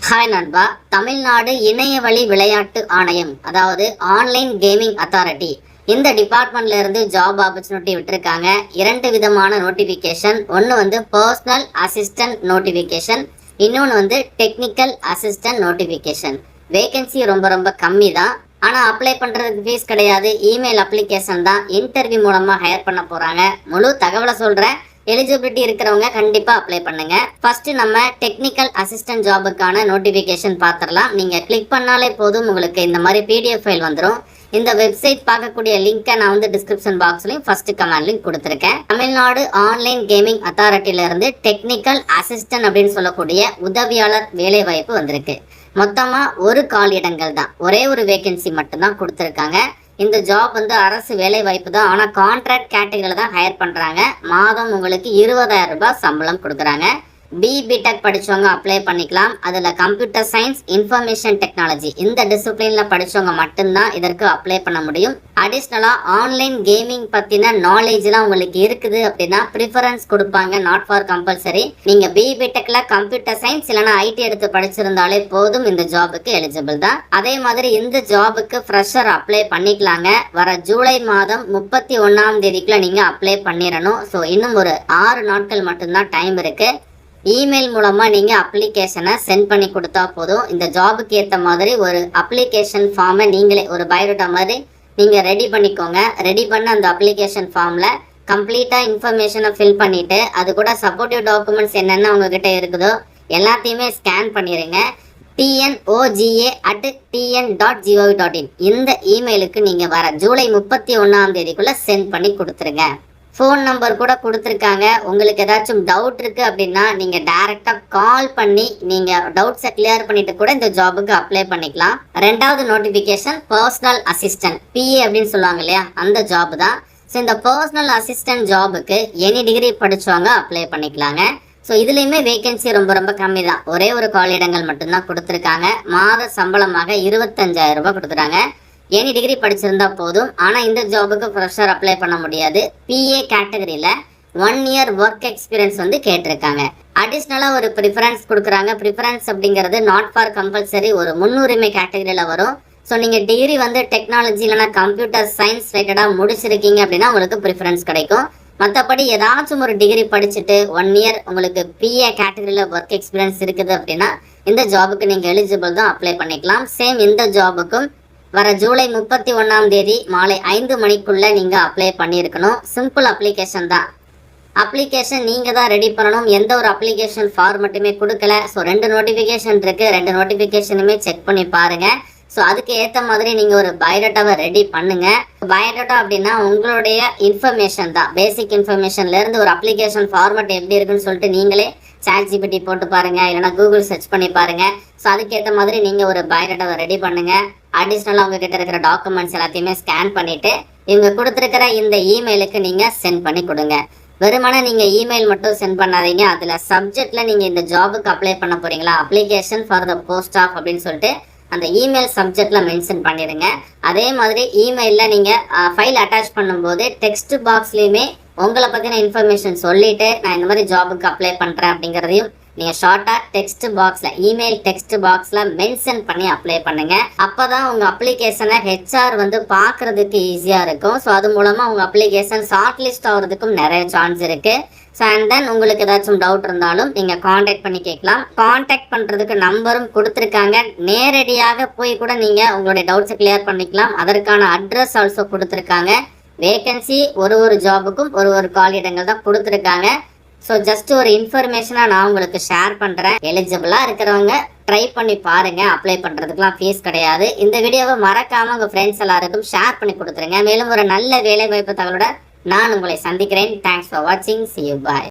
Hi நண்பா. தமிழ்நாடு இணைய வழி விளையாட்டு ஆணையம், அதாவது ஆன்லைன் கேமிங் அத்தாரிட்டி, இந்த டிபார்ட்மெண்ட்ல இருந்து ஜாப் ஆப்பர்ச்சுனிட்டி விட்டுருக்காங்க. 2 விதமான நோட்டிபிகேஷன். ஒன்னு வந்து பர்சனல் அசிஸ்டன்ட் நோட்டிபிகேஷன், இன்னொன்னு வந்து டெக்னிக்கல் அசிஸ்டன்ட் நோட்டிபிகேஷன். வேகன்சி ரொம்ப கம்மி தான். ஆனா அப்ளை பண்றதுக்கு ஃபீஸ் கிடையாது. இமெயில் அப்ளிகேஷன் தான். இன்டர்வியூ மூலமா ஹையர் பண்ண போறாங்க. முழு தகவலை சொல்றேன். எலிஜிபிலிட்டி இருக்கிறவங்க கண்டிப்பா அப்ளை பண்ணுங்க. ஃபர்ஸ்ட் நம்ம டெக்னிக்கல் அசிஸ்டன்ட் ஜாபுக்கான நோட்டிபிகேஷன் பாத்திரலாம். நீங்க கிளிக் பண்ணாலே போதும், உங்களுக்கு இந்த மாதிரி பிடிஎஃப் ஃபைல் வந்துடும். இந்த வெப்சைட் பார்க்கக்கூடிய லிங்கை நான் வந்து டிஸ்கிரிப்ஷன் பாக்ஸ்லயும் ஃபர்ஸ்ட் கமெண்ட் லிங்க் கொடுத்துருக்கேன். தமிழ்நாடு ஆன்லைன் கேமிங் அத்தாரிட்டியில இருந்து டெக்னிக்கல் அசிஸ்டன்ட் அப்படின்னு சொல்லக்கூடிய உதவியாளர் வேலை வாய்ப்பு வந்திருக்கு. மொத்தமா ஒரு காலியிடங்கள் தான், ஒரே ஒரு வேகன்சி மட்டும்தான் கொடுத்துருக்காங்க. இந்த ஜாப் வந்து அரசு வேலை வாய்ப்பு தான். ஆனா கான்ட்ராக்ட் கேட்டகரியில தான் ஹையர் பண்றாங்க. மாதம் உங்களுக்கு 20,000 ரூபாய் சம்பளம் கொடுக்குறாங்க. பிடெக் படிச்சவங்க அப்ளை பண்ணிக்கலாம். அதுல கம்ப்யூட்டர் சயின்ஸ், இன்ஃபர்மேஷன் டெக்னாலஜி இந்த டிசிப்ளின்ல படிச்சவங்க மட்டும்தான் இதற்கு அப்ளை பண்ண முடியும். அடிஷ்னலா ஆன்லைன் கேமிங் பத்தின நாலேஜ் எல்லாம் உங்களுக்கு இருக்குது அப்படின்னா ப்ரிஃபரன்ஸ் கொடுப்பாங்க. Not for compulsory. நீங்க பிடெக்ல கம்ப்யூட்டர் சயின்ஸ் இல்லைன்னா ஐடி எடுத்து படிச்சிருந்தாலே போதும், இந்த ஜாபுக்கு எலிஜிபிள் தான். அதே மாதிரி இந்த ஜாபுக்கு ஃப்ரெஷர் அப்ளை பண்ணிக்கலாங்க. வர ஜூலை மாதம் 31ஆம் தேதிக்குள்ள நீங்க அப்ளை பண்ணிடணும். ஸோ இன்னும் ஒரு 6 நாட்கள் மட்டும்தான் டைம் இருக்கு. இமெயில் மூலமா நீங்க அப்ளிகேஷனை சென்ட் பண்ணி கொடுத்தா போதும். இந்த ஜாபுக்கு ஏற்ற மாதிரி ஒரு அப்ளிகேஷன் ஃபார்மை நீங்களே ஒரு பயோடேட்டா மாதிரி நீங்க ரெடி பண்ணிக்கோங்க. ரெடி பண்ண அந்த அப்ளிகேஷன் ஃபார்ம்ல கம்ப்ளீட்டா இன்ஃபர்மேஷனை ஃபில் பண்ணிட்டு, அது கூட சப்போர்ட்டிவ் டாக்குமெண்ட்ஸ் என்னென்ன உங்ககிட்ட இருக்குதோ எல்லாத்தையுமே ஸ்கேன் பண்ணிடுங்க. tnoga@tn.gov.in இந்த இமெயிலுக்கு நீங்க வர ஜூலை 31ஆம் தேதிக்குள்ள சென்ட் பண்ணி கொடுத்துருங்க. ஃபோன் நம்பர் கூட கொடுத்துருக்காங்க. உங்களுக்கு ஏதாச்சும் டவுட் இருக்கு அப்படின்னா நீங்க டைரக்டா கால் பண்ணி நீங்க டவுட்ஸை கிளியர் பண்ணிட்டு கூட இந்த ஜாபுக்கு அப்ளை பண்ணிக்கலாம். 2வது நோட்டிபிகேஷன் பர்சனல் அசிஸ்டன்ட், பிஏ அப்படின்னு சொல்லுவாங்க இல்லையா, அந்த ஜாப் தான். ஸோ இந்த பர்சனல் அசிஸ்டன்ட் ஜாபுக்கு எனி டிகிரி படிச்சவங்க அப்ளை பண்ணிக்கலாங்க. ஸோ இதுலேயுமே வேகன்சி ரொம்ப கம்மி தான். ஒரே ஒரு காலியிடங்கள் மட்டும்தான் கொடுத்துருக்காங்க. மாத சம்பளமாக 25,000 ரூபாய் கொடுக்குறாங்க. எனி டிகிரி படிச்சிருந்தா போதும். ஆனா இந்த ஜாபுக்கு ஃப்ரெஷர் அப்ளை பண்ண முடியாது. பிஏ கேட்டகரியில 1 இயர் ஒர்க் எக்ஸ்பீரியன்ஸ் வந்து கேட்டிருக்காங்க. அடிஷ்னலா ஒரு ப்ரிஃபரன்ஸ் கொடுக்குறாங்க. ப்ரிஃபரன்ஸ் அப்படிங்கிறது நாட் ஃபார் கம்பல்சரி, ஒரு முன்னுரிமை கேட்டகரியில வரும். ஸோ நீங்க டிகிரி வந்து டெக்னாலஜி இல்லைன்னா கம்ப்யூட்டர் சயின்ஸ் ரிலேட்டடா முடிச்சிருக்கீங்க அப்படின்னா உங்களுக்கு ப்ரிஃபரன்ஸ் கிடைக்கும். மற்றபடி ஏதாச்சும் ஒரு டிகிரி படிச்சுட்டு 1 இயர் உங்களுக்கு பிஏ கேட்டகரியில ஒர்க் எக்ஸ்பீரியன்ஸ் இருக்குது அப்படின்னா இந்த ஜாபுக்கு நீங்க எலிஜிபிள் தான், அப்ளை பண்ணிக்கலாம். சேம் இந்த ஜாபுக்கும் வர ஜூலை 31ஆம் தேதி மாலை 5 மணிக்குள்ள நீங்க அப்ளை பண்ணியிருக்கணும். சிம்பிள் அப்ளிகேஷன் தான். அப்ளிகேஷன் நீங்க தான் ரெடி பண்ணணும். எந்த ஒரு அப்ளிகேஷன் ஃபார்மட்டுமே கொடுக்கல. ஸோ 2 நோட்டிஃபிகேஷன் இருக்கு. 2 நோட்டிஃபிகேஷனுமே செக் பண்ணி பாருங்க. ஸோ அதுக்கு ஏற்ற மாதிரி நீங்கள் ஒரு பயோடேட்டாவை ரெடி பண்ணுங்க. பயோடேட்டா அப்படின்னா உங்களுடைய இன்ஃபர்மேஷன் தான். பேசிக் இன்ஃபர்மேஷன்லேருந்து ஒரு அப்ளிகேஷன் ஃபார்மட் எப்படி இருக்குன்னு சொல்லிட்டு நீங்களே ChatGPT போட்டு பாருங்க, இல்லைனா கூகுள் சர்ச் பண்ணி பாருங்க. ஸோ அதுக்கேற்ற மாதிரி நீங்கள் ஒரு பயோடேட்டாவை ரெடி பண்ணுங்க. அடிஷ்னலாக உங்ககிட்ட இருக்கிற டாக்குமெண்ட்ஸ் எல்லாத்தையுமே ஸ்கேன் பண்ணிட்டு இவங்க கொடுத்துருக்கிற இந்த இமெயிலுக்கு நீங்கள் சென்ட் பண்ணி கொடுங்க. வெறுமனே நீங்கள் இமெயில் மட்டும் சென்ட் பண்ணாதீங்க. அதில் சப்ஜெக்டில் நீங்கள் இந்த ஜாபுக்கு அப்ளை பண்ண போறீங்களா, application for the post of அப்படின்னு சொல்லிட்டு அந்த இமெயில் சப்ஜெக்ட்ல மென்ஷன் பண்ணிடுங்க. அதே மாதிரி இமெயிலில் நீங்கள் ஃபைல் அட்டாச் பண்ணும்போது டெக்ஸ்ட் பாக்ஸ்லேயுமே உங்களை பற்றின இன்ஃபர்மேஷன் சொல்லிட்டு நான் இந்த மாதிரி ஜாபுக்கு அப்ளை பண்ணுறேன் அப்படிங்கிறதையும் நீங்கள் ஷார்ட்டாக டெக்ஸ்ட் பாக்ஸில் இமெயில் டெக்ஸ்ட் பாக்ஸில் மென்ஷன் பண்ணி அப்ளை பண்ணுங்க. அப்போ தான் உங்கள் அப்ளிகேஷனை ஹெச்ஆர் வந்து பார்க்குறதுக்கு ஈஸியாக இருக்கும். ஸோ அது மூலமாக உங்கள் அப்ளிகேஷன் ஷார்ட் லிஸ்ட் ஆகிறதுக்கும் நிறைய சான்ஸ் இருக்குது. ஸோ அண்ட் தென் உங்களுக்கு ஏதாச்சும் டவுட் இருந்தாலும் நீங்கள் காண்டாக்ட் பண்ணி கேட்கலாம். காண்டாக்ட் பண்ணுறதுக்கு நம்பரும் கொடுத்துருக்காங்க. நேரடியாக போய் கூட நீங்கள் உங்களுடைய டவுட்ஸை கிளியர் பண்ணிக்கலாம். அதற்கான அட்ரஸ் ஆல்சோ கொடுத்துருக்காங்க. வேகன்சி ஒரு ஜாபுக்கும் ஒரு காலியிடங்கள் தான் கொடுத்துருக்காங்க. ஸோ ஜஸ்ட் ஒரு இன்ஃபர்மேஷனாக நான் உங்களுக்கு ஷேர் பண்ணுறேன். எலிஜிபிளாக இருக்கிறவங்க ட்ரை பண்ணி பாருங்கள். அப்ளை பண்ணுறதுக்குலாம் ஃபீஸ் கிடையாது. இந்த வீடியோவை மறக்காமல் உங்கள் ஃப்ரெண்ட்ஸ் எல்லாருக்கும் ஷேர் பண்ணி கொடுத்துருங்க. மேலும் ஒரு நல்ல வேலை வாய்ப்பு தகவலோட நான் உங்களை சந்திக்கிறேன். தேங்க்ஸ் ஃபார் வாட்சிங். See you. Bye.